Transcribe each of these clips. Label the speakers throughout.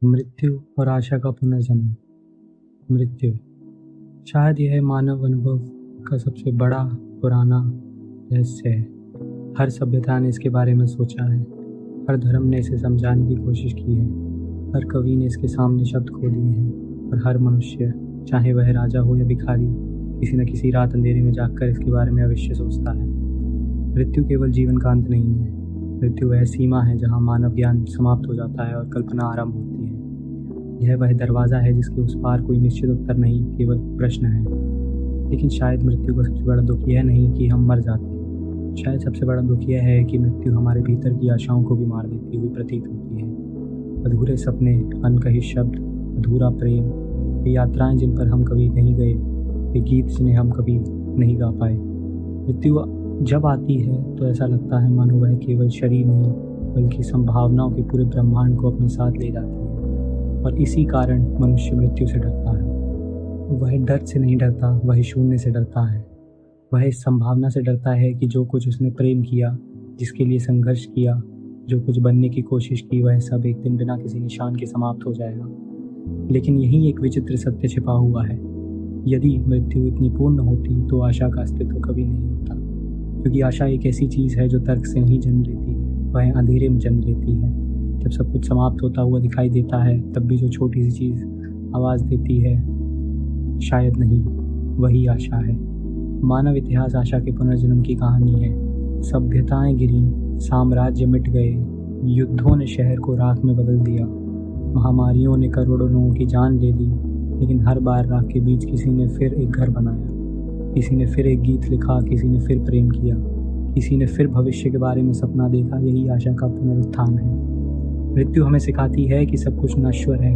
Speaker 1: मृत्यु और आशा का पुनर्जन्म। मृत्यु शायद यह मानव अनुभव का सबसे बड़ा पुराना रहस्य है। हर सभ्यता ने इसके बारे में सोचा है, हर धर्म ने इसे समझाने की कोशिश की है, हर कवि ने इसके सामने शब्द खो दिए हैं और हर मनुष्य, चाहे वह राजा हो या भिखारी, किसी न किसी रात अंधेरे में जागकर इसके बारे में अवश्य सोचता है। मृत्यु केवल जीवन का अंत नहीं है, मृत्यु वह सीमा है जहाँ मानव ज्ञान समाप्त हो जाता है और कल्पना आरंभ होती है। यह वह दरवाज़ा है जिसके उस पार कोई निश्चित उत्तर नहीं, केवल प्रश्न है। लेकिन शायद मृत्यु का सबसे बड़ा दुख यह नहीं कि हम मर जाते हैं, शायद सबसे बड़ा दुख यह है कि मृत्यु हमारे भीतर की आशाओं को भी मार देती हुई प्रतीत होती है। अधूरे सपने, अनकहे शब्द, अधूरा प्रेम, ये यात्राएं जिन पर हम कभी नहीं गए, ये गीत जिन्हें हम कभी नहीं गा पाए। मृत्यु जब आती है तो ऐसा लगता है मानो वह केवल शरीर नहीं बल्कि संभावनाओं के पूरे ब्रह्मांड को अपने साथ ले जाती है। और इसी कारण मनुष्य मृत्यु से डरता है। वह डर से नहीं डरता, वह शून्य से डरता है। वह इस संभावना से डरता है कि जो कुछ उसने प्रेम किया, जिसके लिए संघर्ष किया, जो कुछ बनने की कोशिश की, वह सब एक दिन बिना किसी निशान के समाप्त हो जाएगा। लेकिन यही एक विचित्र सत्य छिपा हुआ है। यदि मृत्यु इतनी पूर्ण होती तो आशा का अस्तित्व कभी नहीं होता, क्योंकि आशा एक ऐसी चीज़ है जो तर्क से नहीं जन्म लेती, वह अंधेरे में जन्म लेती है। जब सब कुछ समाप्त होता हुआ दिखाई देता है, तब भी जो छोटी सी चीज़ आवाज़ देती है, शायद नहीं, वही आशा है। मानव इतिहास आशा के पुनर्जन्म की कहानी है। सभ्यताएं गिरी, साम्राज्य मिट गए, युद्धों ने शहर को राख में बदल दिया, महामारियों ने करोड़ों लोगों की जान ले ली, लेकिन हर बार राख के बीच किसी ने फिर एक घर बनाया, किसी ने फिर एक गीत लिखा, किसी ने फिर प्रेम किया, किसी ने फिर भविष्य के बारे में सपना देखा। यही आशा का पुनरुत्थान है। मृत्यु हमें सिखाती है कि सब कुछ नश्वर है,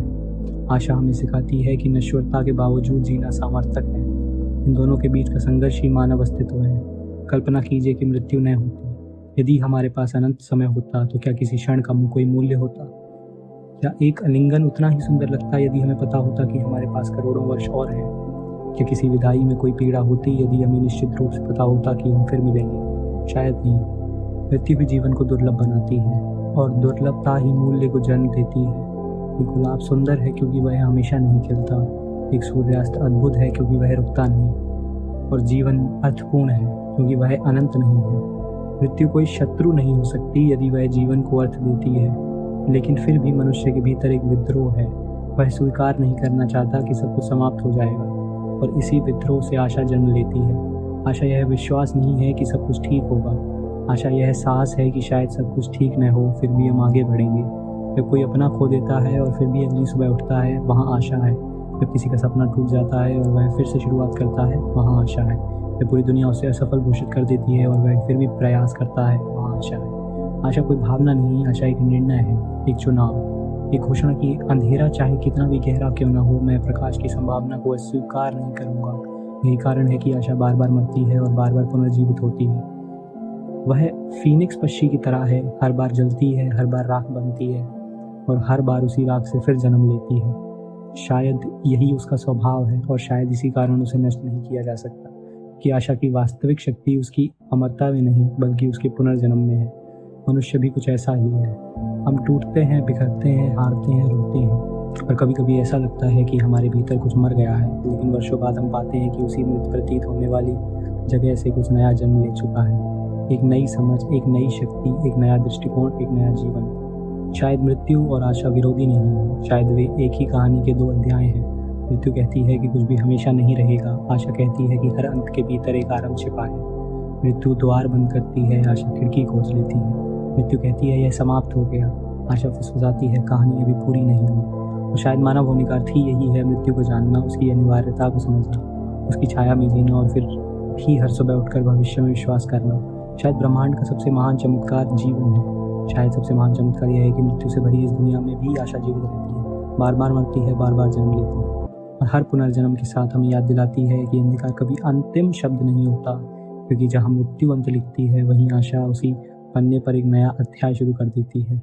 Speaker 1: आशा हमें सिखाती है कि नश्वरता के बावजूद जीना सामर्थ्यक है। इन दोनों के बीच का संघर्ष ही मानव अस्तित्व है। कल्पना कीजिए कि मृत्यु न होती। यदि हमारे पास अनंत समय होता तो क्या किसी क्षण का कोई मूल्य होता? क्या एक आलिंगन उतना ही सुंदर लगता यदि हमें पता होता कि हमारे पास करोड़ों वर्ष और हैं? क्या किसी विदाई में कोई पीड़ा होती यदि हमें निश्चित रूप से पता होता कि हम फिर मिलेंगे? शायद नहीं। मृत्यु भी जीवन को दुर्लभ बनाती है और दुर्लभता ही मूल्य को जन्म देती है। एक गुलाब सुंदर है क्योंकि वह हमेशा नहीं खिलता, एक सूर्यास्त अद्भुत है क्योंकि वह रुकता नहीं, और जीवन अर्थपूर्ण है क्योंकि वह अनंत नहीं है। मृत्यु कोई शत्रु नहीं हो सकती यदि वह जीवन को अर्थ देती है, लेकिन फिर भी मनुष्य के भीतर एक विद्रोह है। वह स्वीकार नहीं करना चाहता कि सब कुछ समाप्त हो जाएगा, और इसी विद्रोह से आशा जन्म लेती है। आशा यह विश्वास नहीं है कि सब कुछ ठीक होगा, आशा यह साहस है कि शायद सब कुछ ठीक न हो, फिर भी हम आगे बढ़ेंगे। जब कोई अपना खो देता है और फिर भी अगली सुबह उठता है, वहाँ आशा है। जब किसी का सपना टूट जाता है और वह फिर से शुरुआत करता है, वहाँ आशा है। जब पूरी दुनिया उसे असफल घोषित कर देती है और वह फिर भी प्रयास करता है, वहाँ आशा है। आशा कोई भावना नहीं, आशा एक निर्णय है, एक चुनाव, एक घोषणा की अंधेरा चाहे कितना भी गहरा क्यों न हो, मैं प्रकाश की संभावना को अस्वीकार नहीं करूँगा। यही कारण है कि आशा बार बार मरती है और बार बार पुनर्जीवित होती है। वह फीनिक्स पक्षी की तरह है, हर बार जलती है, हर बार राख बनती है और हर बार उसी राख से फिर जन्म लेती है। शायद यही उसका स्वभाव है और शायद इसी कारण उसे नष्ट नहीं किया जा सकता, कि आशा की वास्तविक शक्ति उसकी अमरता में नहीं बल्कि उसके पुनर्जन्म में है। मनुष्य भी कुछ ऐसा ही है। हम टूटते हैं, बिखरते हैं, हारते हैं, रोते हैं, और कभी कभी ऐसा लगता है कि हमारे भीतर कुछ मर गया है, लेकिन वर्षों बाद हम पाते हैं कि उसी मृत प्रतीत होने वाली जगह से कुछ नया जन्म ले चुका है। एक नई समझ, एक नई शक्ति, एक नया दृष्टिकोण, एक नया जीवन। शायद मृत्यु और आशा विरोधी नहीं है, शायद वे एक ही कहानी के दो अध्याय हैं। मृत्यु कहती है कि कुछ भी हमेशा नहीं रहेगा, आशा कहती है कि हर अंत के भीतर एक आरंभ छिपा है। मृत्यु द्वार बंद करती है, आशा खिड़की खोज लेती है। मृत्यु कहती है यह समाप्त हो गया, आशा फुसफुसाती है कहानी अभी पूरी नहीं हुई। और शायद मानव होने का अर्थ ही यही है, मृत्यु को जानना, उसकी अनिवार्यता को समझना, उसकी छाया में जीना और फिर भी हर सुबह उठकर भविष्य में विश्वास करना। शायद ब्रह्मांड का सबसे महान चमत्कार जीवन है। शायद सबसे महान चमत्कार यह है कि मृत्यु से भरी इस दुनिया में भी आशा जीवित रहती है, बार बार मरती है, बार बार जन्म लेती है, और हर पुनर्जन्म के साथ हमें याद दिलाती है कि अंधकार कभी अंतिम शब्द नहीं होता, क्योंकि जहाँ मृत्यु अंत लिखती है वहीं आशा उसी पन्ने पर एक नया अध्याय शुरू कर देती है।